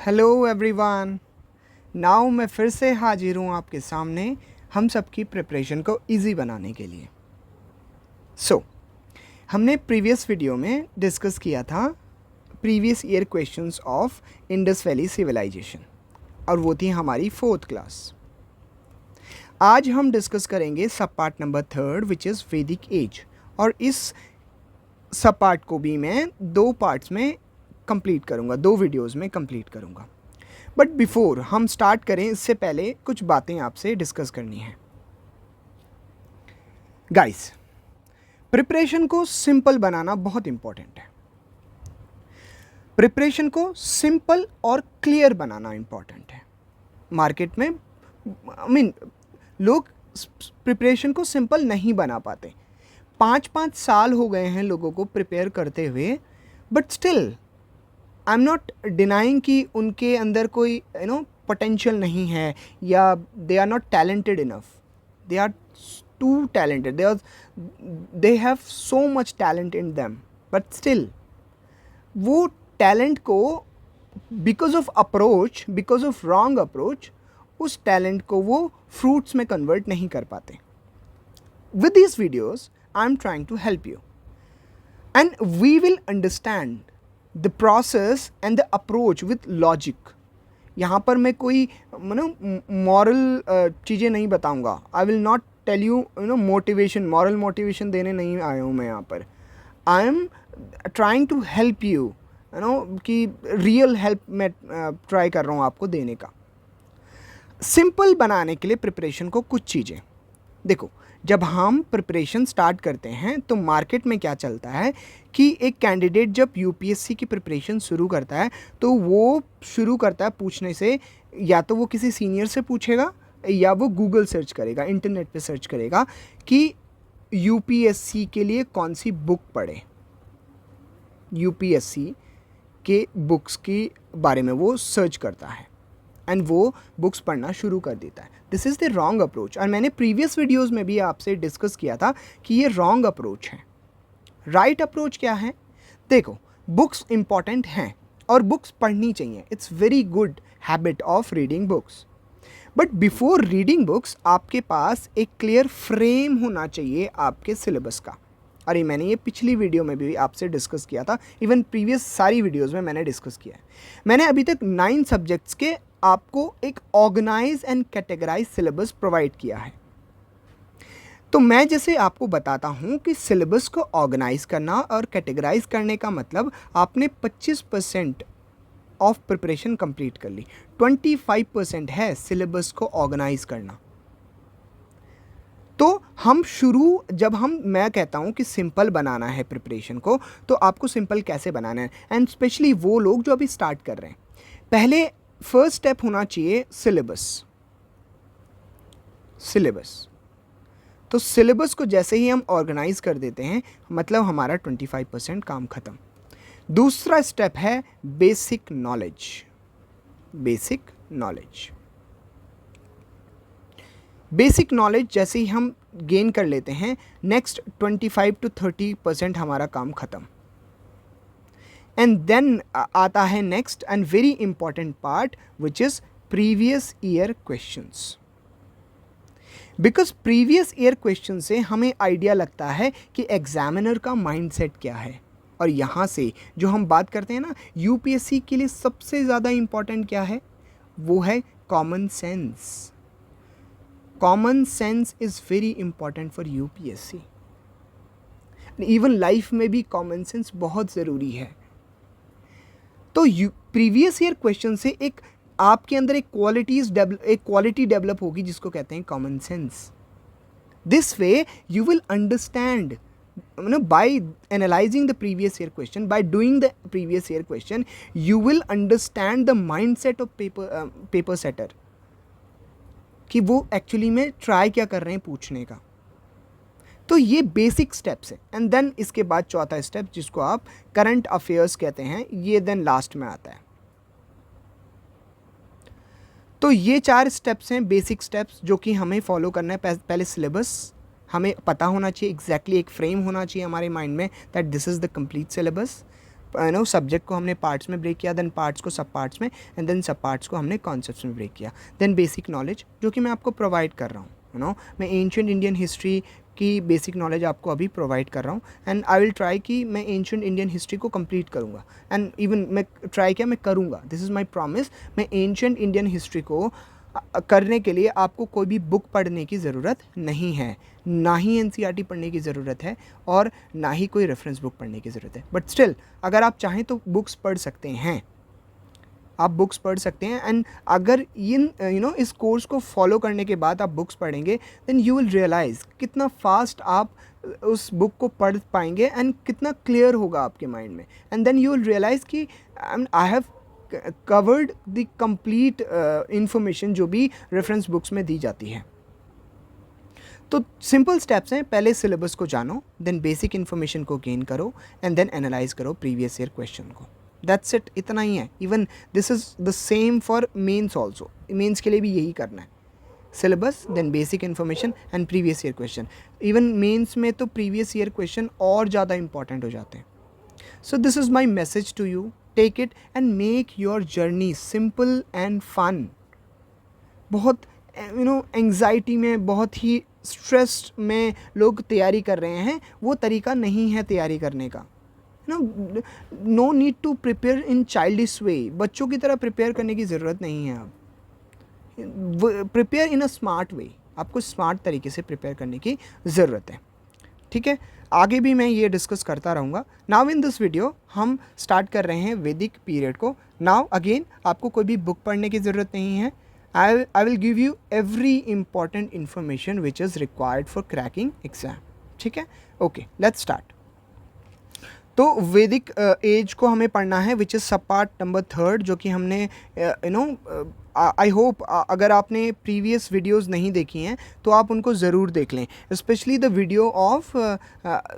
Hello everyone. Now मैं फिर से हाजिर हूँ आपके सामने हम सबकी प्रिपरेशन को इजी बनाने के लिए। हमने प्रीवियस वीडियो में डिस्कस किया था previous year questions of Indus valley civilization और वो थी हमारी 4th क्लास। आज हम डिस्कस करेंगे सब पार्ट नंबर 3 विच इज़ वैदिक एज, और इस सब पार्ट को भी मैं 2 पार्ट्स में कंप्लीट करूँगा, 2 वीडियोज़ में कंप्लीट करूँगा। बट बिफोर हम स्टार्ट करें इससे पहले कुछ बातें आपसे डिस्कस करनी है। गाइस, प्रिपरेशन को सिंपल बनाना बहुत इंपॉर्टेंट है। प्रिपरेशन को सिंपल और क्लियर बनाना इंपॉर्टेंट है। मार्केट में लोग प्रिपरेशन को सिंपल नहीं बना पाते। 5-5 साल हो गए हैं लोगों को प्रिपेयर करते हुए, but still I am not denying कि उनके अंदर कोई पोटेंशियल नहीं है या they are not talented enough. They are too talented, they have so much talent in them, but still वो टैलेंट को because of approach, because of wrong approach, उस टैलेंट को वो फ्रूट्स में कन्वर्ट नहीं कर पाते। With these videos I am trying to help you and we will understand the process and the approach with logic. यहाँ पर मैं कोई मॉरल चीज़ें नहीं बताऊँगा। I will not tell you motivation, moral motivation देने नहीं आया हूँ मैं यहाँ पर। I am trying to help you कि रियल हेल्प मैं ट्राई कर रहा हूँ आपको देने का। सिंपल बनाने के लिए प्रिपरेशन को कुछ चीज़ें देखो। जब हम प्रिपरेशन स्टार्ट करते हैं तो मार्केट में क्या चलता है कि एक कैंडिडेट जब यूपीएससी की प्रिपरेशन शुरू करता है तो वो शुरू करता है पूछने से, या तो वो किसी सीनियर से पूछेगा या वो गूगल सर्च करेगा, इंटरनेट पे सर्च करेगा कि यूपीएससी के लिए कौन सी बुक पढ़े। यूपीएससी के बुक्स के बारे में वो सर्च करता है एंड वो बुक्स पढ़ना शुरू कर देता है। This is the wrong approach, और मैंने प्रीवियस वीडियोज़ में भी आपसे डिस्कस किया था कि ये रॉन्ग अप्रोच है। राइट अप्रोच क्या है? देखो, बुक्स इंपॉर्टेंट हैं और बुक्स पढ़नी चाहिए। It's very good habit of reading books, but before reading books आपके पास एक क्लियर फ्रेम होना चाहिए आपके सिलेबस का। अरे मैंने ये पिछली वीडियो में भी आपसे डिस्कस किया था, इवन प्रीवियस सारी वीडियोज़ में मैंने डिस्कस किया है। मैंने अभी तक 9 सब्जेक्ट्स के आपको एक organise and categorise syllabus provide किया है। तो मैं जैसे आपको बताता हूँ कि सिलेबस को ऑर्गेनाइज करना और कैटेगराइज करने का मतलब आपने 25% ऑफ प्रिपरेशन कंप्लीट कर ली, 25% है सिलेबस को ऑर्गेनाइज करना। तो मैं कहता हूँ कि सिंपल बनाना है प्रिपरेशन को, तो आपको सिंपल कैसे बनाना है, एंड स्पेशली वो लोग जो अभी स्टार्ट कर रहे हैं, पहले फर्स्ट स्टेप होना चाहिए सिलेबस। तो सिलेबस को जैसे ही हम ऑर्गेनाइज कर देते हैं मतलब हमारा 25% काम खत्म। दूसरा स्टेप है बेसिक नॉलेज। बेसिक नॉलेज जैसे ही हम गेन कर लेते हैं, नेक्स्ट 25 to 30% हमारा काम खत्म। एंड देन आता है next and very important part which is previous year questions. Because previous year question से हमें आइडिया लगता है कि एग्जामिनर का माइंडसेट क्या है। और यहाँ से जो हम बात करते हैं ना, यूपीएससी के लिए सबसे ज़्यादा इंपॉर्टेंट क्या है, वो है common sense. Common sense is very important for UPSC. Even life में भी कॉमन सेंस बहुत ज़रूरी है। तो प्रीवियस ईयर क्वेश्चन से एक आपके अंदर एक क्वालिटी डेवलप होगी जिसको कहते हैं common sense. This way you will understand by analysing the previous year question, by doing the previous year question, you will understand the mindset of paper setter कि वो एक्चुअली में ट्राई क्या कर रहे हैं पूछने का। तो ये बेसिक स्टेप्स है, एंड देन इसके बाद चौथा स्टेप जिसको आप करंट अफेयर्स कहते हैं, ये देन लास्ट में आता है। तो ये 4 स्टेप्स हैं, बेसिक स्टेप्स जो कि हमें फॉलो करना है। पहले सिलेबस हमें पता होना चाहिए, एग्जैक्टली एक फ्रेम होना चाहिए हमारे माइंड में that this is the complete syllabus. Subject को हमने पार्ट्स में ब्रेक किया, देन पार्ट्स को सब पार्ट्स में, एंड देन सब पार्ट्स को हमने कॉन्सेप्ट्स में ब्रेक किया। देन बेसिक नॉलेज जो कि मैं आपको प्रोवाइड कर रहा हूँ, मैं एंशिएंट इंडियन हिस्ट्री की बेसिक नॉलेज आपको अभी प्रोवाइड कर रहा हूँ, एंड आई विल ट्राई कि मैं एंशिएंट इंडियन हिस्ट्री को कंप्लीट करूँगा, एंड इवन मैं ट्राई क्या, मैं करूँगा, दिस इज़ माय प्रॉमिस। मैं एंशिएंट इंडियन हिस्ट्री को करने के लिए आपको कोई भी बुक पढ़ने की ज़रूरत नहीं है, ना ही एनसीईआरटी पढ़ने की ज़रूरत है, और ना ही कोई रेफरेंस बुक पढ़ने की ज़रूरत है। बट स्टिल अगर आप चाहें तो बुक्स पढ़ सकते हैं, आप बुक्स पढ़ सकते हैं। एंड अगर इस कोर्स को फॉलो करने के बाद आप बुक्स पढ़ेंगे, देन यू विल रियलाइज़ कितना फास्ट आप उस बुक को पढ़ पाएंगे एंड कितना क्लियर होगा आपके माइंड में, and then you will realise कि I have covered the complete information जो भी रेफरेंस बुक्स में दी जाती है। तो सिंपल स्टेप्स हैं, पहले सिलेबस को जानो, देन बेसिक इन्फॉर्मेशन को गेन करो, एंड देन एनालाइज करो प्रीवियस ईयर क्वेश्चन को। दैट्स इट, इतना ही है। Even this is the same for mains also, mains के लिए भी यही करना है, syllabus then basic information and previous year question. Even mains में तो प्रीवियस ईयर क्वेश्चन और ज़्यादा इंपॉर्टेंट हो जाते हैं। So this is my message to you, take it and make your journey simple and fun. बहुत एंग्जाइटी में, बहुत ही स्ट्रेस में लोग तैयारी कर रहे हैं, वो तरीका नहीं है तैयारी करने का। No need to prepare in childish way, बच्चों की तरह प्रिपेयर करने की ज़रूरत नहीं है। अब prepare in a smart way, आपको स्मार्ट तरीके से प्रिपेयर करने की ज़रूरत है, ठीक है। आगे भी मैं ये डिस्कस करता रहूँगा। नाउ इन दिस वीडियो हम स्टार्ट कर रहे हैं वैदिक पीरियड को। नाउ अगेन आपको कोई भी बुक पढ़ने की ज़रूरत नहीं है। I will give you every important information which is required for cracking exam, ठीक है। Okay, let's start. तो वैदिक एज को हमें पढ़ना है, विच इज़ सब पार्ट नंबर 3, जो कि हमने आई होप अगर आपने प्रीवियस वीडियोस नहीं देखी हैं तो आप उनको ज़रूर देख लें, specially the video of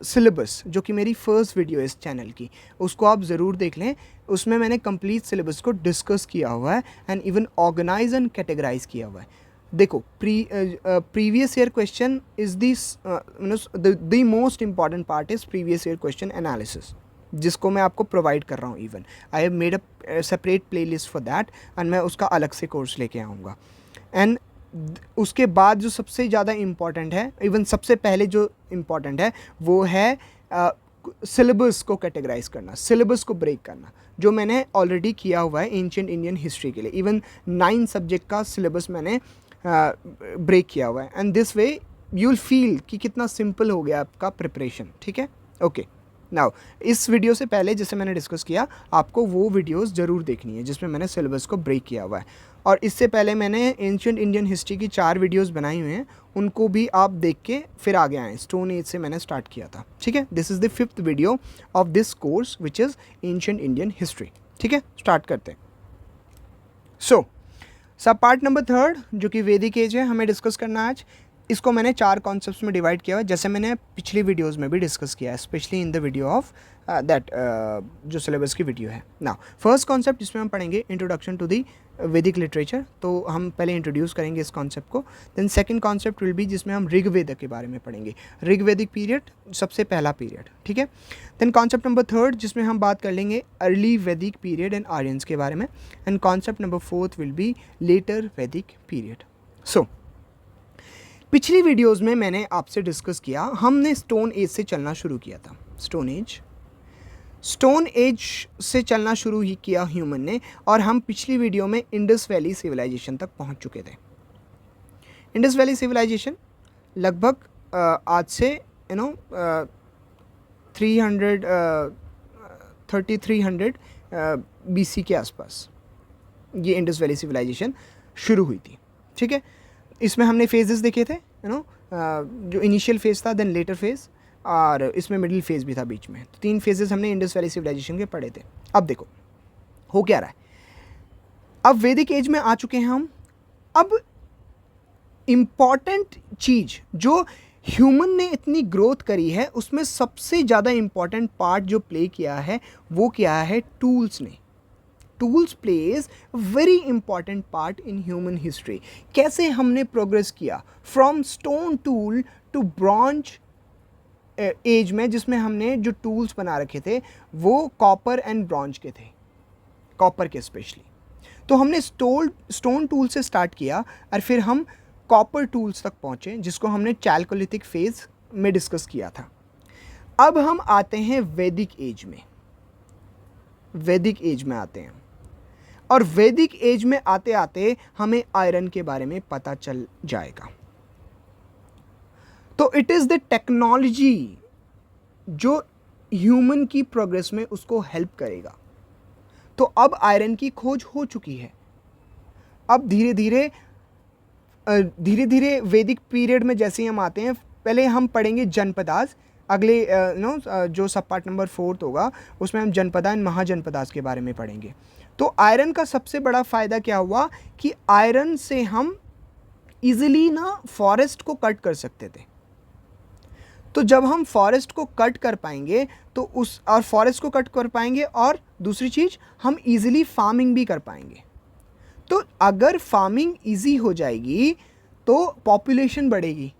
syllabus, जो कि मेरी फर्स्ट वीडियो है इस चैनल की, उसको आप ज़रूर देख लें। उसमें मैंने कंप्लीट सिलेबस को डिस्कस किया हुआ है and even organise and categorise किया हुआ है। देखो, previous year question is the most important part is previous year question analysis, जिसको मैं आपको प्रोवाइड कर रहा हूँ। Even I have made a separate playlist for that, and मैं उसका अलग से कोर्स लेके आऊँगा। एंड उसके बाद जो सबसे ज़्यादा इम्पॉर्टेंट है, इवन सबसे पहले जो इम्पॉर्टेंट है, वो है सिलेबस को कैटेगराइज करना, सिलेबस को ब्रेक करना, जो मैंने ऑलरेडी किया हुआ है एंशिएंट इंडियन हिस्ट्री के लिए। इवन 9 सब्जेक्ट का सिलेबस मैंने ब्रेक किया हुआ है, and this way you will feel कि कितना सिंपल हो गया आपका प्रिपरेशन, ठीक है। ओके, नाउ इस वीडियो से पहले जैसे मैंने डिस्कस किया, आपको वो वीडियोस ज़रूर देखनी है जिसमें मैंने सिलेबस को ब्रेक किया हुआ है, और इससे पहले मैंने एंशिएंट इंडियन हिस्ट्री की 4 वीडियोस बनाई हुई हैं, उनको भी आप देख के फिर आगे आएँ। स्टोन एज से मैंने स्टार्ट किया था, ठीक है। This is the 5th video of this course which is ancient Indian history, ठीक है। स्टार्ट करते हैं। सो सब पार्ट नंबर 3 जो कि वैदिक एज है, हमें डिस्कस करना आज। इसको मैंने 4 कॉन्सेप्ट्स में डिवाइड किया हुआ है, जैसे मैंने पिछली वीडियोस में भी डिस्कस किया है, specially in the video of that जो सिलेबस की वीडियो है। नाउ फर्स्ट कॉन्सेप्ट जिसमें हम पढ़ेंगे introduction to the Vedic literature, तो हम पहले इंट्रोड्यूस करेंगे इस कॉन्सेप्ट को। Then second concept will be जिसमें हम ऋग्वेद के बारे में पढ़ेंगे, ऋग्वेदिक पीरियड सबसे पहला पीरियड, ठीक है। देन कॉन्सेप्ट नंबर 3 जिसमें हम बात कर लेंगे early Vedic period and Aryans के बारे में, and concept number 4 will be later Vedic period. सो पिछली वीडियोस में मैंने आपसे डिस्कस किया, हमने स्टोन एज से चलना शुरू किया था। स्टोन एज से चलना शुरू ही किया ह्यूमन ने, और हम पिछली वीडियो में इंडस वैली सिविलाइजेशन तक पहुंच चुके थे। इंडस वैली सिविलाइजेशन लगभग आज से 3300 BC के आसपास ये इंडस वैली सिविलाइजेशन शुरू हुई थी, ठीक है। इसमें हमने फेजेस देखे थे, जो इनिशियल फेज था, देन लेटर फेज, और इसमें मिडिल फेज भी था बीच में। तो 3 फेजेस हमने इंडस वैली सिविलाइजेशन के पढ़े थे। अब देखो हो क्या रहा है, अब वैदिक एज में आ चुके हैं हम। अब इम्पॉर्टेंट चीज़ जो ह्यूमन ने इतनी ग्रोथ करी है, उसमें सबसे ज़्यादा इम्पॉर्टेंट पार्ट जो प्ले किया है वो क्या है, टूल्स ने। Tools plays very important part in human history. कैसे हमने प्रोग्रेस किया from stone tool to bronze age में जिसमें हमने जो टूल्स बना रखे थे वो कॉपर एंड ब्रॉन्ज के थे, कॉपर के स्पेशली। तो हमने स्टोन टूल से स्टार्ट किया और फिर हम कॉपर टूल्स तक पहुँचे जिसको हमने चैल्कोलिथिक फेज में डिस्कस किया था। अब हम आते हैं वैदिक एज में, वैदिक एज में आते हैं, और वैदिक एज में आते आते हमें आयरन के बारे में पता चल जाएगा। तो इट इज़ द टेक्नोलॉजी जो ह्यूमन की प्रोग्रेस में उसको हेल्प करेगा। तो अब आयरन की खोज हो चुकी है। अब धीरे धीरे वैदिक पीरियड में जैसे ही हम आते हैं, पहले हम पढ़ेंगे जनपदास, अगले जो सब पार्ट नंबर 4 होगा उसमें हम जनपदा एंड महाजनपदास के बारे में पढ़ेंगे। तो आयरन का सबसे बड़ा फ़ायदा क्या हुआ कि आयरन से हम इजीली ना फॉरेस्ट को कट कर सकते थे। तो जब हम फॉरेस्ट को कट कर पाएंगे तो फॉरेस्ट को कट कर पाएंगे और दूसरी चीज़ हम इजीली फार्मिंग भी कर पाएंगे। तो अगर फार्मिंग इजी हो जाएगी तो पॉपुलेशन बढ़ेगी,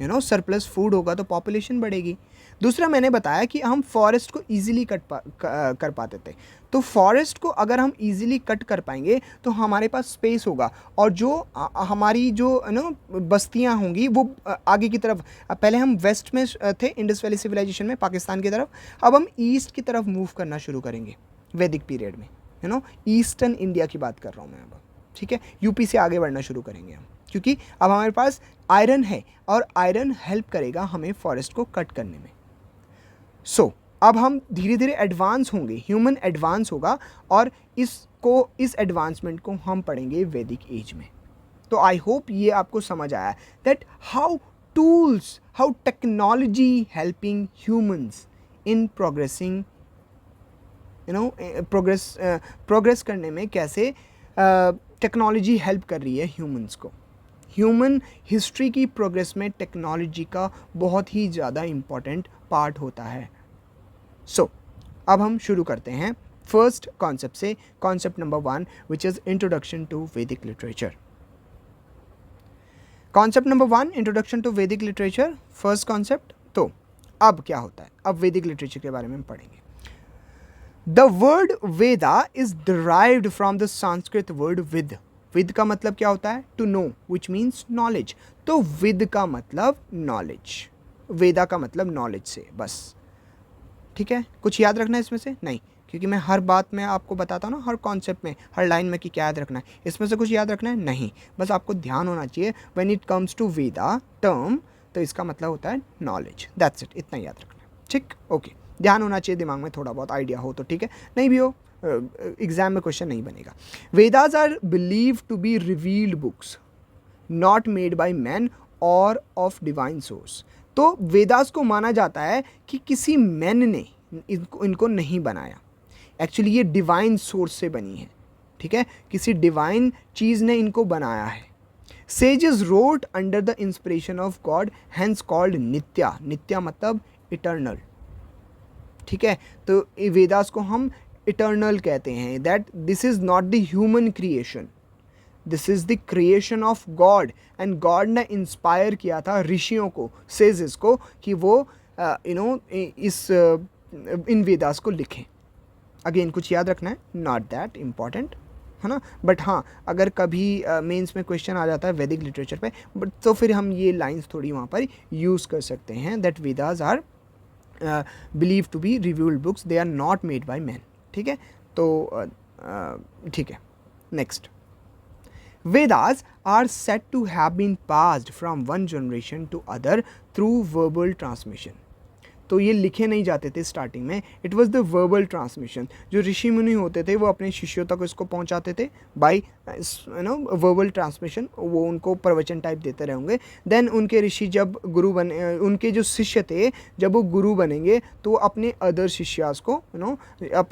सरप्लस फूड होगा तो पॉपुलेशन बढ़ेगी। दूसरा मैंने बताया कि हम फॉरेस्ट को इजीली कर पाते थे। तो फॉरेस्ट को अगर हम इजीली कट कर पाएंगे तो हमारे पास स्पेस होगा, और जो हमारी जो बस्तियां होंगी वो आगे की तरफ, पहले हम वेस्ट में थे इंडस वैली सिविलाइजेशन में पाकिस्तान की तरफ, अब हम ईस्ट की तरफ मूव करना शुरू करेंगे वैदिक पीरियड में। ईस्टर्न इंडिया की बात कर रहा हूँ मैं अब, ठीक है। यूपी से आगे बढ़ना शुरू करेंगे हम, क्योंकि अब हमारे पास आयरन है और आयरन हेल्प करेगा हमें फॉरेस्ट को कट करने में। अब हम धीरे धीरे एडवांस होंगे, ह्यूमन एडवांस होगा, और इस एडवांसमेंट को हम पढ़ेंगे वैदिक एज में। तो आई होप ये आपको समझ आया that how technology helping humans in progressing, progress करने में कैसे टेक्नोलॉजी हेल्प कर रही है ह्यूमंस को। ह्यूमन हिस्ट्री की प्रोग्रेस में टेक्नोलॉजी का बहुत ही ज़्यादा इम्पॉर्टेंट पार्ट होता है। अब हम शुरू करते हैं फर्स्ट कॉन्सेप्ट से, concept number 1 which is introduction to Vedic literature. Concept number 1 introduction to Vedic literature, first concept. तो अब क्या होता है, अब वैदिक लिटरेचर के बारे में हम पढ़ेंगे। The word Veda is derived from the Sanskrit word vid. Vid का मतलब क्या होता है, to know, which means knowledge. तो विद का मतलब नॉलेज, वेदा का मतलब नॉलेज से, बस, ठीक है। कुछ याद रखना है इसमें से? नहीं, क्योंकि मैं हर बात में आपको बताता हूँ ना, हर कॉन्सेप्ट में, हर लाइन में कि क्या याद रखना है। इसमें से कुछ याद रखना है? नहीं, बस आपको ध्यान होना चाहिए when it comes to Veda term, तो इसका मतलब होता है नॉलेज, दैट्स इट, इतना याद रखना है, ठीक, ओके। ध्यान होना चाहिए, दिमाग में थोड़ा बहुत आइडिया हो तो ठीक है, नहीं भी हो एग्जाम में क्वेश्चन नहीं बनेगा। Vedas are believe to be revealed books not made by man और ऑफ डिवाइन सोर्स। तो वेदास को माना जाता है कि किसी मैन ने इनको नहीं बनाया, एक्चुअली ये डिवाइन सोर्स से बनी है, ठीक है, किसी डिवाइन चीज़ ने इनको बनाया है। Sages wrote under the inspiration of God, hence called nitya. नित्या मतलब इटर्नल, ठीक है। तो वेदास को हम इटर्नल कहते हैं, that this is not the human creation, this is the creation of God, and God ने इंस्पायर किया था ऋषियों को, सेजेस को, कि वो इन वेदास को लिखें। अगेन कुछ याद रखना है, नॉट दैट इम्पॉर्टेंट, है ना, बट हाँ अगर कभी मेंस में क्वेश्चन आ जाता है वैदिक लिटरेचर पे, बट तो फिर हम ये लाइंस थोड़ी वहाँ पर यूज़ कर सकते हैं, that Vedas are believe to be revealed books, they are not made by man, ठीक है। तो ठीक है, next. Vedas are said to have been passed from one generation to other through verbal transmission. तो ये लिखे नहीं जाते थे स्टार्टिंग में, it was the verbal transmission. जो ऋषि मुनि होते थे वो अपने शिष्यों तक इसको पहुंचाते थे बाय वर्बल ट्रांसमिशन, वो उनको प्रवचन टाइप देते रहे होंगे। देन उनके ऋषि जब गुरु बने, उनके जो शिष्य थे जब वो गुरु बनेंगे तो वो अपने अदर शिष्यास को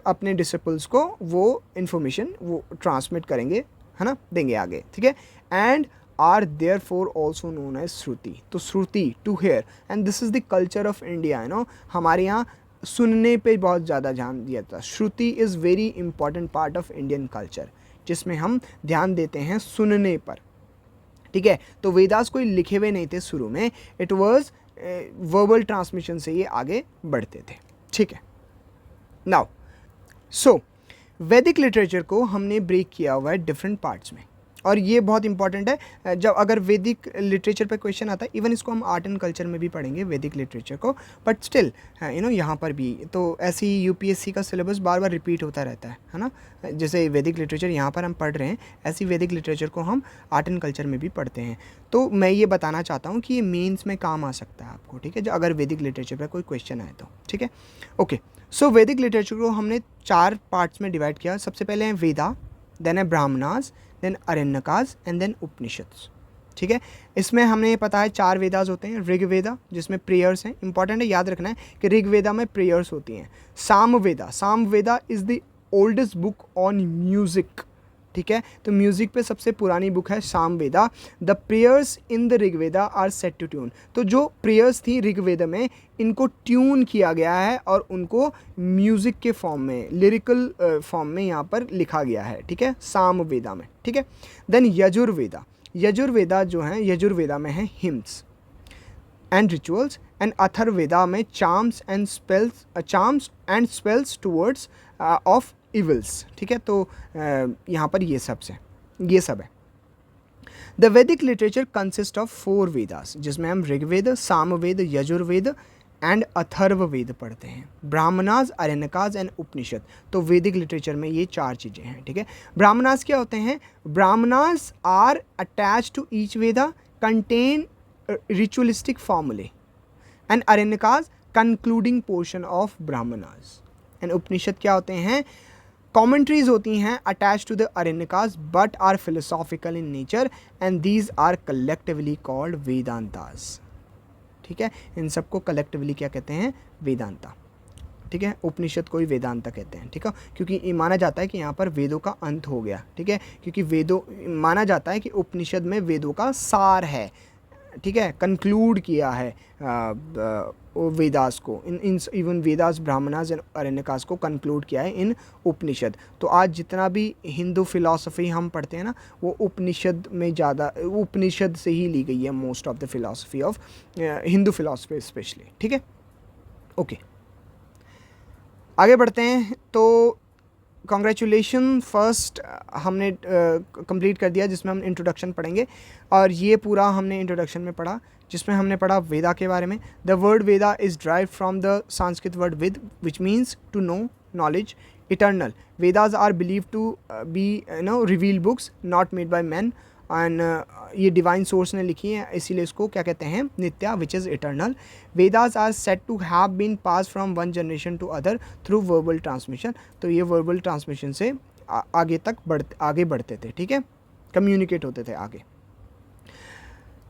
अपने डिसिपल्स को वो इन्फॉर्मेशन वो ट्रांसमिट करेंगे, है ना, देंगे आगे, ठीक है। And are therefore also known as Shruti. तो Shruti to hear, and this is the culture of India, हमारे यहाँ सुनने पे बहुत ज़्यादा ध्यान दिया जाता है। Shruti is very important part of Indian culture, जिसमें हम ध्यान देते हैं सुनने पर, ठीक है। तो वेदास कोई लिखे हुए नहीं थे शुरू में, इट वॉज वर्बल ट्रांसमिशन से ये आगे बढ़ते थे, ठीक है। नाउ सो वैदिक लिटरेचर को हमने ब्रेक किया हुआ है डिफरेंट पार्ट्स में, और ये बहुत इंपॉर्टेंट है। जब अगर वैदिक लिटरेचर पे क्वेश्चन आता है, इवन इसको हम आर्ट एंड कल्चर में भी पढ़ेंगे वैदिक लिटरेचर को, बट स्टिल यहाँ पर भी तो ऐसे ही यूपीएससी का सिलेबस बार बार रिपीट होता रहता है ना। जैसे वैदिक लिटरेचर यहाँ पर हम पढ़ रहे हैं, ऐसी वैदिक लिटरेचर को हम आर्ट एंड कल्चर में भी पढ़ते हैं। तो मैं ये बताना चाहता हूँ कि ये मेंस में काम आ सकता है आपको, ठीक है, जो अगर वैदिक लिटरेचर पर कोई क्वेश्चन आए तो, ठीक है। ओके, सो वैदिक लिटरेचर को हमने 4 पार्ट्स में डिवाइड किया। सबसे पहले है वेदा, देन है Brahmanas, then Aranyakas and then Upanishads, ठीक है। इसमें हमें पता है 4 वेदास होते हैं। ऋग वेदा जिसमें प्रेयर्स हैं, इंपॉर्टेंट है याद रखना है कि ऋग वेदा में प्रेयर्स होती हैं। Sama Veda is the oldest book on music, ठीक है, तो म्यूज़िक पे सबसे पुरानी बुक है Sama Veda. The prayers in the Rigveda are set to tune, तो जो प्रेयर्स थी ऋग्वेद में इनको ट्यून किया गया है और उनको म्यूज़िक के फॉर्म में, लिरिकल फॉर्म में यहाँ पर लिखा गया है, ठीक है, साम वेदा में, ठीक है। देन यजुर्वेदा जो है, यजुर्वेदा में है hymns and rituals, and Atharvaveda में charms and spells towards of evils, ठीक है। तो यहाँ पर ये सब है। The Vedic literature consist of 4 Vedas, जिसमें हम ऋग्वेद, सामवेद, यजुर्वेद एंड अथर्ववेद पढ़ते हैं। ब्राह्मणास, अरण्यकास एंड उपनिषद, तो वैदिक लिटरेचर में ये 4 चीज़ें हैं, ठीक है। ब्राह्मणास क्या होते हैं? Brahmanas are attach to each Veda, contain ritualistic formulae, and Aranyakas concluding portion of Brahmanas. And Upanishad क्या होते हैं? कॉमेंट्रीज होती हैं attach to the Aranyakas but are philosophical in nature, and these are collectively called Vedantas, ठीक है। इन सबको कलेक्टिवली क्या कहते हैं? वेदांता, ठीक है। उपनिषद को ही वेदांता कहते हैं, ठीक है, क्योंकि ये माना जाता है कि यहाँ पर वेदों का अंत हो गया, ठीक है, क्योंकि माना जाता है कि उपनिषद में वेदों का सार है, ठीक है, कंक्लूड किया है वेदास को, in even Vedas, Brahmanas and Aranyakas को कंक्लूड किया है इन उपनिषद। तो आज जितना भी हिंदू फिलॉसफी हम पढ़ते हैं ना, वो उपनिषद में ज़्यादा, उपनिषद से ही ली गई है most of the philosophy of Hindu philosophy specially, ठीक है। ओके, आगे बढ़ते हैं। तो कॉन्ग्रेचुलेशन, फर्स्ट हमने कंप्लीट कर दिया, जिसमें हम इंट्रोडक्शन पढ़ेंगे, और ये पूरा हमने इंट्रोडक्शन में पढ़ा, जिसमें हमने पढ़ा वेदा के बारे में। The word Veda is derived from the Sanskrit word विद, which means to know, knowledge, eternal. Vedas are believe to be reveal books not made by man, and ये डिवाइन सोर्स ने लिखी है, इसीलिए इसको क्या कहते हैं? नित्या, which is eternal. Vedas are set to have been pass from one generation to other through verbal transmission, तो ये वर्बल ट्रांसमिशन से आगे बढ़ते थे, ठीक है, कम्युनिकेट होते थे आगे।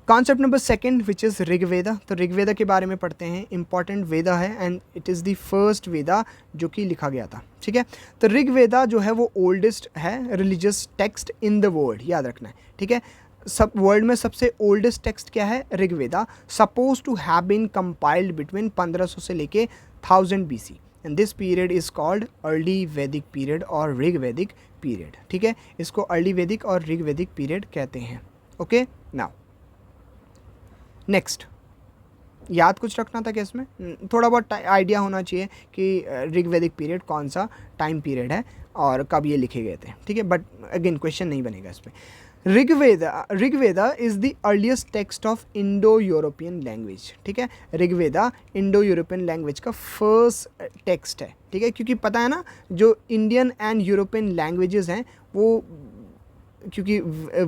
Concept number 2 which is Rigveda, तो ऋग्वेदा के बारे में पढ़ते हैं। इंपॉर्टेंट वेदा है and it is the first Veda जो कि लिखा गया था, ठीक है। तो ऋग्वेदा जो है वो ओल्डेस्ट है religious text in the world, याद रखना है, ठीक है। सब वर्ल्ड में सबसे ओल्डेस्ट टेक्स्ट क्या है? Rigveda, suppose to have been compiled between 1500 से लेके 1000 BC, and this period is called early Vedic period और ऋग्वैदिक पीरियड, ठीक है। इसको अर्ली वैदिक और ऋग्वैदिक पीरियड कहते हैं। ओके, नाउ नेक्स्ट, याद कुछ रखना था क्या इसमें? थोड़ा बहुत आइडिया होना चाहिए कि ऋग्वैदिक पीरियड कौन सा टाइम पीरियड है और कब ये लिखे गए थे, ठीक है, बट अगेन क्वेश्चन नहीं बनेगा इस पर। Rigveda is the earliest text of Indo European language, ठीक है। ऋग्वेदा इंडो यूरोपियन लैंग्वेज का फर्स्ट टेक्स्ट है, ठीक है, क्योंकि पता है ना, जो इंडियन एंड यूरोपियन लैंग्वेजेस हैं वो, क्योंकि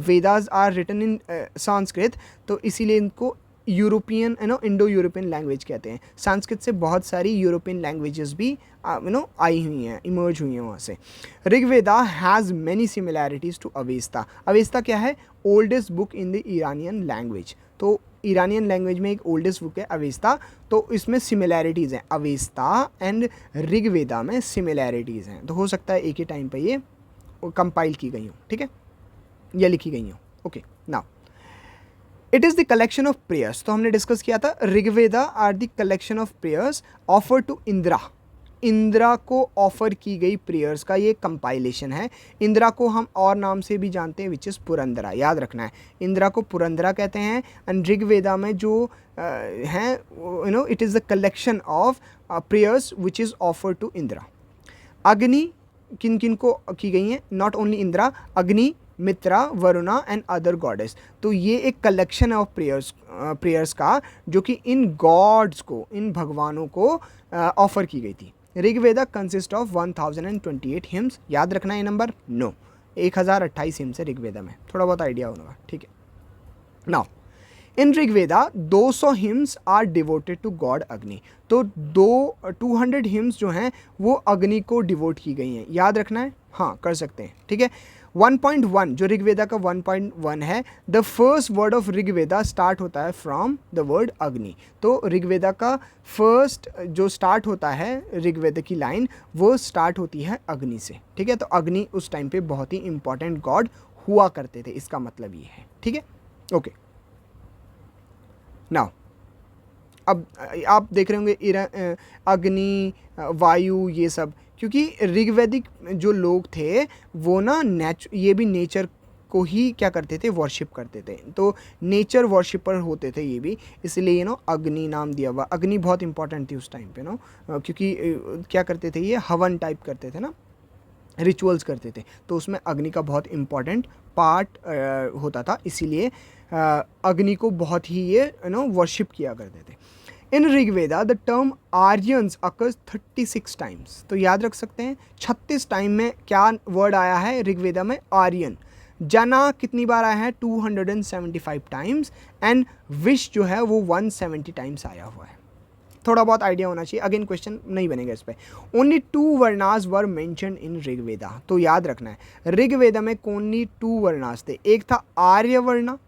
Vedas are written in Sanskrit, तो इसीलिए इनको यूरोपियन इंडो यूरोपियन लैंग्वेज कहते हैं। संस्कृत से बहुत सारी यूरोपियन लैंग्वेजेस भी आई हुई हैं, इमर्ज हुई हैं वहाँ से। Rigveda has many similarities to Avesta. Avesta क्या है? Oldest book in the Iranian language, तो ईरानियन लैंग्वेज में एक ओल्डेस्ट बुक है अवेस्ता, तो इसमें सिमिलैरिटीज़ हैं। अवेस्ता एंड ऋग्वेदा में सिमिलैरिटीज़ हैं, तो हो सकता है एक ही टाइम पर ये कंपाइल की गई हो, ठीक है, या लिखी गई हो। Okay, now it is the collection of prayers, तो हमने डिस्कस किया था Rigveda are the collection of prayers offer to Indra Indira को ऑफर की गई प्रेयर्स का ये कंपाइलेशन है। इंदिरा को हम और नाम से भी जानते हैं, विच इज़ पुरंदरा, याद रखना है। इंदिरा को पुरंदरा कहते हैं। एंड ऋग्वेदा में जो हैं it is the collection of prayers which is offer to Indira. Agni किन किन को की गई हैं? नॉट ओनली इंदिरा, अग्नि, मित्रा, वरुणा एंड अदर गॉडेस। तो ये एक कलेक्शन है ऑफ प्रेयर्स का जो कि इन गॉड्स को, इन भगवानों को ऑफर की गई थी। Rigveda consist of 1028 hymns. याद रखना है ये नंबर? नो, 1028 हिम्स है ऋग्वेदा में, थोड़ा बहुत आइडिया होगा, ठीक है। Now in Rigveda 200 hymns are devoted to god Agni. तो 200 हिम्स जो हैं वो अग्नि को डिवोट की गई हैं, याद रखना है, हाँ कर सकते हैं, ठीक है। 1.1 जो ऋग्वेदा का 1.1 है, the first word of Rigveda start होता है फ्रॉम द वर्ड अग्नि। तो ऋग्वेदा का फर्स्ट जो स्टार्ट होता है ऋग्वेदा की लाइन, वो स्टार्ट होती है अग्नि से, ठीक है। तो अग्नि उस टाइम पे बहुत ही इंपॉर्टेंट गॉड हुआ करते थे, इसका मतलब ये है, ठीक है, ओके। नाउ अब आप देख रहे होंगे अग्नि, वायु, ये सब, क्योंकि ऋग्वैदिक जो लोग थे वो ना ये भी नेचर को ही क्या करते थे, वर्शिप करते थे। तो नेचर वर्शिपर होते थे ये भी, इसलिए अग्नि नाम दिया हुआ। अग्नि बहुत इंपॉर्टेंट थी उस टाइम पे क्योंकि क्या करते थे ये, हवन टाइप करते थे ना, रिचुअल्स करते थे, तो उसमें अग्नि का बहुत इम्पॉर्टेंट पार्ट होता था, इसीलिए अग्नि को बहुत ही ये वर्शिप किया करते थे। In Rigveda the term Aryans occurs 36 times. तो याद रख सकते हैं 36 टाइम में क्या वर्ड आया है ऋग्वेदा में, आर्यन। जना कितनी बार आया है, 275 टाइम्स। एंड विश जो है वो 170 टाइम्स आया हुआ है। थोड़ा बहुत आइडिया होना चाहिए, अगेन क्वेश्चन नहीं बनेगा इस पे। Only 2 varnas were mention in Rigveda. तो याद रखना है ऋग्वेदा में ओनली 2 वर्णास थे, एक था आर्य वर्णा,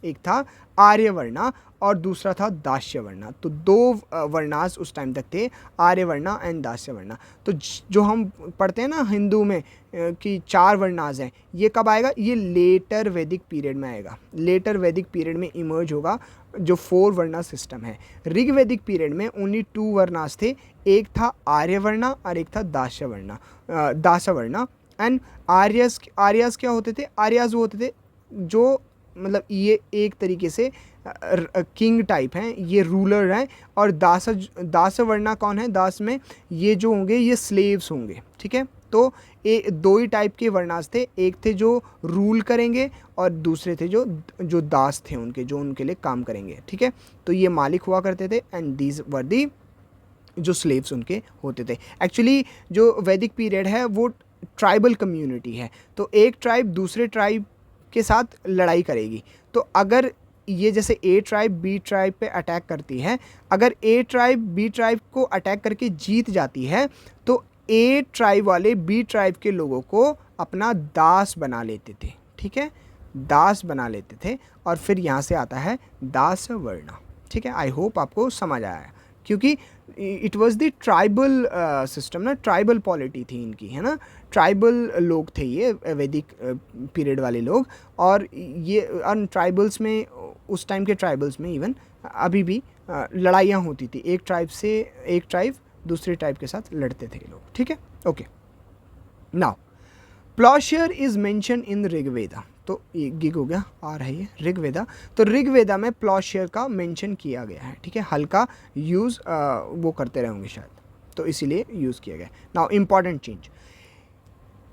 एक था आर्यवर्णा और दूसरा था दास्य वर्णा। तो 2 वर्णास उस टाइम तक थे, आर्यवर्णा एंड दास्य वर्णा। तो जो हम पढ़ते हैं ना हिंदू में कि 4 वर्णास हैं, ये कब आएगा, ये लेटर वैदिक पीरियड में आएगा। लेटर वैदिक पीरियड में इमर्ज होगा जो 4 वर्णा सिस्टम है। ऋग्वैदिक पीरियड में ओनली 2 वर्णास थे, एक था आर्यवर्णा और एक था दासवर्णा। एंड आर्यस क्या होते थे, आर्यस वो होते थे जो मतलब ये एक तरीके से किंग टाइप हैं, ये रूलर हैं। और दास वर्णा कौन है, दास में ये जो होंगे ये स्लेव्स होंगे, ठीक है। तो 2 ही टाइप के वर्णास थे, एक थे जो रूल करेंगे और दूसरे थे जो दास थे उनके, जो उनके लिए काम करेंगे, ठीक है। तो ये मालिक हुआ करते थे एंड दीज वर दी जो स्लेव्स उनके होते थे। एक्चुअली जो वैदिक पीरियड है वो ट्राइबल कम्युनिटी है, तो एक ट्राइब दूसरे ट्राइब के साथ लड़ाई करेगी। तो अगर ये जैसे ए ट्राइब बी ट्राइब पे अटैक करती है, अगर ए ट्राइब बी ट्राइब को अटैक करके जीत जाती है तो ए ट्राइब वाले बी ट्राइब के लोगों को अपना दास बना लेते थे, ठीक है, दास बना लेते थे। और फिर यहाँ से आता है दास वर्णा, ठीक है। आई होप आपको समझ आया, क्योंकि it was the tribal system ना, ट्राइबल पॉलिटी थी इनकी, है ना, ट्राइबल लोग थे ये वैदिक पीरियड वाले लोग। और ये ट्राइबल्स में, उस टाइम के ट्राइबल्स में इवन अभी भी लड़ाइयाँ होती थी, एक ट्राइब दूसरे ट्राइब के साथ लड़ते थे लोग, ठीक है, okay. Now ploughshare is mention in Rigveda. तो ये गिग हो गया, आ रहा है ये ऋग्वेदा। तो ऋग्वेदा में प्लॉशेयर का मेंशन किया गया है, ठीक है, हल का यूज़ वो करते रहेंगे शायद, तो इसीलिए यूज़ किया गया। Now important change,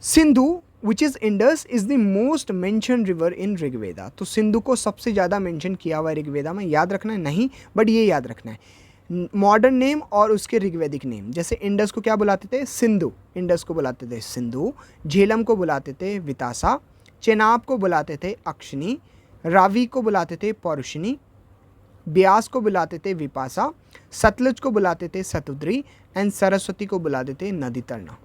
Sindhu which is Indus is the most mention river in Rigveda. तो सिंधु को सबसे ज़्यादा मेंशन किया हुआ है ऋग्वेदा में, याद रखना है नहीं, बट ये याद रखना है मॉडर्न नेम और उसके ऋग्वैदिक नेम। जैसे इंडस को क्या बुलाते थे, सिंधु, इंडस को बुलाते थे सिंधु। झेलम को बुलाते थे वितासा। चेनाब को बुलाते थे अक्षनी। रावी को बुलाते थे पौरुषिनी। ब्यास को बुलाते थे विपासा। सतलज को बुलाते थे सतुद्री। एंड सरस्वती को बुलाते थे नदी तरना।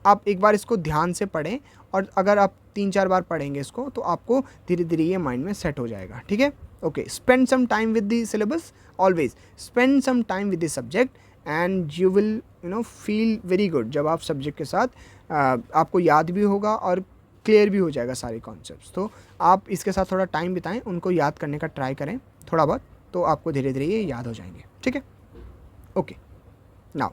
आप एक बार इसको ध्यान से पढ़ें, और अगर आप 3-4 बार पढ़ेंगे इसको तो आपको धीरे धीरे ये माइंड में सेट हो जाएगा, ठीक है, okay. Spend some time with the syllabus, always spend some time with the subject and you will feel very good. जब आप सब्जेक्ट के साथ आपको याद भी होगा और क्लियर भी हो जाएगा सारे कॉन्सेप्ट्स। तो आप इसके साथ थोड़ा टाइम बिताएं, उनको याद करने का ट्राई करें थोड़ा बहुत, तो आपको धीरे धीरे ये याद हो जाएंगे, ठीक है, ओके। नाउ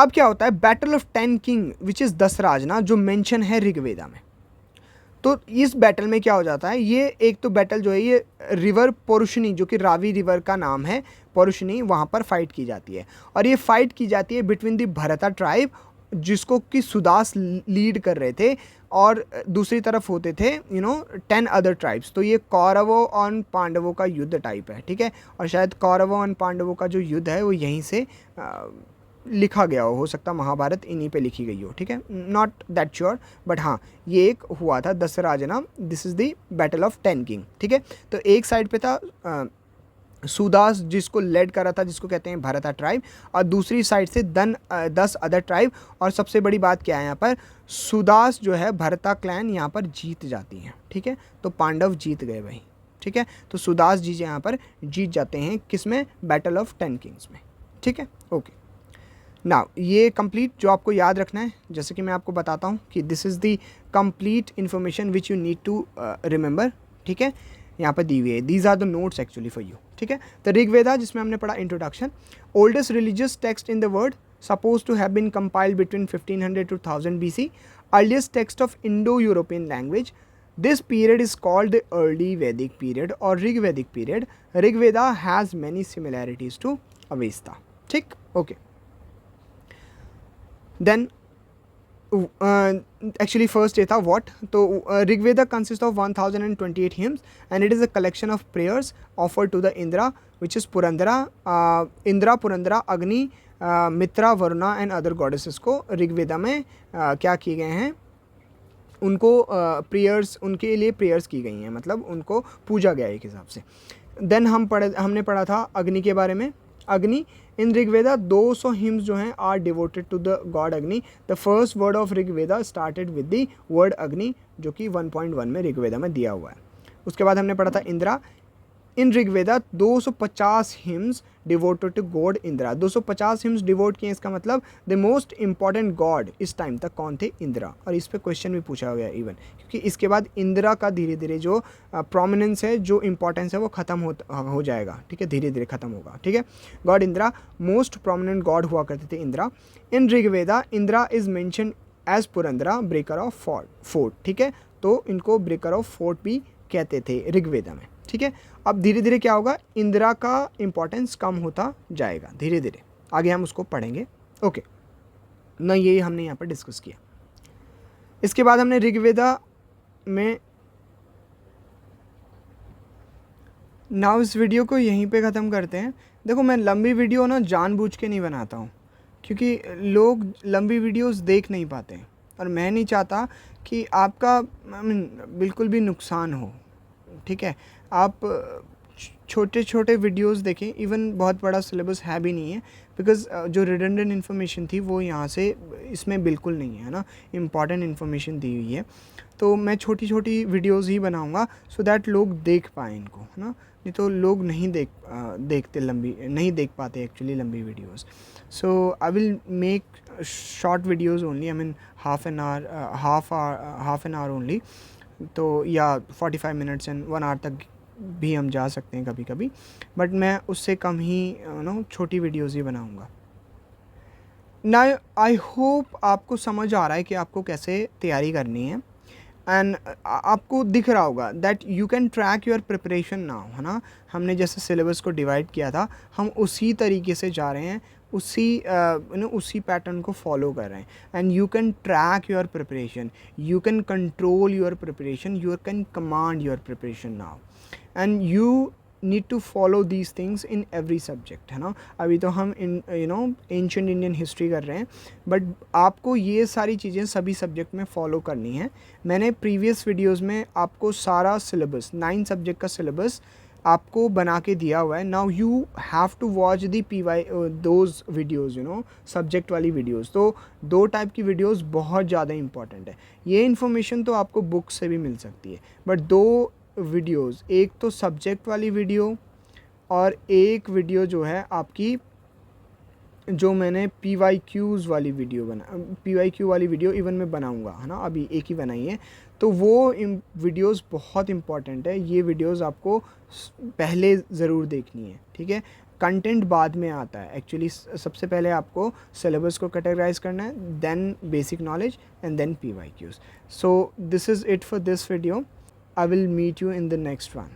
अब क्या होता है, battle of 10 king which is 10 राजना, जो मेंशन है ऋग्वेदा में। तो इस बैटल में क्या हो जाता है, ये एक तो बैटल जो है ये रिवर पोरुशनी, जो कि रावी रिवर का नाम है पोरुशनी, वहाँ पर फाइट की जाती है। और ये फाइट की जाती है बिटवीन द भरता ट्राइब, जिसको कि सुदास लीड कर रहे थे, और दूसरी तरफ होते थे 10 अदर ट्राइब्स। तो ये कौरवों और पांडवों का युद्ध टाइप है, ठीक है। और शायद कौरवों और पांडवों का जो युद्ध है वो यहीं से लिखा गया हो सकता महाभारत इन्हीं पे लिखी गई हो, ठीक है, नॉट दैट श्योर, बट हाँ ये एक हुआ था Dasarajna. This is the battle of 10 king, ठीक है। तो एक साइड पे था सुदास, जिसको लेड करा था, जिसको कहते हैं भरता ट्राइब, और दूसरी साइड से 10 अदर ट्राइब। और सबसे बड़ी बात क्या है यहाँ पर, सुदास जो है भरता क्लैन यहाँ पर जीत जाती है, ठीक है। तो पांडव जीत गए भाई, ठीक है। तो सुदास जी यहाँ पर जीत जाते हैं, किस में, बैटल ऑफ 10 किंग्स में, ठीक है। ओके, नाउ ये कंप्लीट जो आपको याद रखना है, जैसे कि मैं आपको बताता हूँ कि this is the complete information which you need to remember, ठीक है। यहाँ पर दी हुई है, these are the notes actually for you, ठीक है। तो ऋग्वेदा, जिसमें हमने पढ़ा introduction, oldest religious text in the world, suppose to have been compiled between 1500 to 1000 BC, earliest text of Indo European language. This period is called the early Vedic period or Rig Vedic period. Rigveda has many similarities to Avesta, ठीक, okay. Then actually first ये था what, तो Rigveda consists of 1028 hymns and it is a collection of prayers offered to the Indra, which is Purandara, Indra, Purandara, Agni, Mitra, Varuna and other goddesses को ऋग्वेदा में क्या किए गए हैं, उनको प्रेयर्स, उनके लिए प्रेयर्स की गई हैं, मतलब उनको पूजा गया एक हिसाब से। देन हमने पढ़ा था अग्नि के बारे में। अग्नि इन ऋग्वेदा 200 हिम्स जो हैं are devoted to the god Agni. The first word of Rigveda started with the word Agni, जो कि 1.1 में ऋग्वेदा में दिया हुआ है। उसके बाद हमने पढ़ा था Indra. In Rigveda 250 hymns devoted to god Indra. 250 hymns devote किए, इसका मतलब द मोस्ट इंपॉर्टेंट गॉड इस टाइम तक कौन थे, इंद्रा। और इस पे क्वेश्चन भी पूछा गया इवन, क्योंकि इसके बाद इंद्रा का धीरे धीरे जो प्रोमिनेंस है, जो इंपॉर्टेंस है वो ख़त्म हो जाएगा, ठीक है, धीरे धीरे ख़त्म होगा, ठीक है। God Indra most prominent god हुआ करते थे Indra. In Rigveda Indra is mention as Purandara breaker of fort, ठीक है। तो इनको ब्रेकर ऑफ फोर्ट भी कहते थे ऋग्वेदा में, ठीक है। अब धीरे धीरे क्या होगा, इंदिरा का इंपॉर्टेंस कम होता जाएगा धीरे धीरे, आगे हम उसको पढ़ेंगे, ओके ना, यही हमने यहाँ पर डिस्कस किया। इसके बाद हमने ऋग्वेदा में, नाउ इस वीडियो को यहीं पे ख़त्म करते हैं। देखो मैं लंबी वीडियो ना जानबूझ के नहीं बनाता हूँ, क्योंकि लोग लंबी वीडियोस देख नहीं पाते हैं, और मैं नहीं चाहता कि आपका बिल्कुल भी नुकसान हो, ठीक है। आप छोटे छोटे वीडियोस देखें, इवन बहुत बड़ा सिलेबस है भी नहीं है, बिकॉज़ जो रिडंडेंट इन्फॉर्मेशन थी वो यहाँ से इसमें बिल्कुल नहीं है ना, इम्पॉर्टेंट इन्फॉर्मेशन दी हुई है। तो मैं छोटी छोटी वीडियोस ही बनाऊँगा सो दैट लोग देख पाएँ इनको, है ना, नहीं तो लोग नहीं देखते लंबी, नहीं देख पाते एक्चुअली लंबी videos. So I will make short videos only, I mean half an hour only, तो या 45 मिनट्स एंड 1 आवर तक भी हम जा सकते हैं कभी कभी, बट मैं उससे कम ही छोटी वीडियोस ही बनाऊंगा ना। आई होप आपको समझ आ रहा है कि आपको कैसे तैयारी करनी है, एंड आपको दिख रहा होगा that you can track your preparation now, है ना। हमने जैसे सिलेबस को डिवाइड किया था, हम उसी तरीके से जा रहे हैं, उसी पैटर्न को फॉलो कर रहे हैं, and you can track your preparation, you can control your preparation, you can command your preparation now, and you need to follow these things in every subject, है ना। अभी तो हम एंशिएंट इंडियन हिस्ट्री कर रहे हैं, बट आपको ये सारी चीज़ें सभी सब्जेक्ट में फॉलो करनी है। मैंने प्रीवियस वीडियोज़ में आपको सारा सिलेबस, 9 सब्जेक्ट का सिलेबस आपको बना के दिया हुआ है। Now you have to watch the PY those videos, subject वाली वीडियोज़। तो 2 टाइप की वीडियोज़ बहुत ज़्यादा इंपॉर्टेंट है। ये इन्फॉर्मेशन तो आपको बुक से भी मिल सकती है, बट 2 वीडियोज़, एक तो सब्जेक्ट वाली वीडियो और एक वीडियो जो है आपकी जो मैंने PYQs वाली वीडियो PYQ वाली वीडियो इवन मैं बनाऊंगा, है ना, अभी एक ही बनाई है, तो वो वीडियोस बहुत इंपॉर्टेंट है। ये वीडियोस आपको पहले ज़रूर देखनी है, ठीक है। कंटेंट बाद में आता है एक्चुअली, सबसे पहले आपको सिलेबस को कैटेगराइज करना है, then basic knowledge and then PYQs। So this is it for this video. I will meet you in the next one.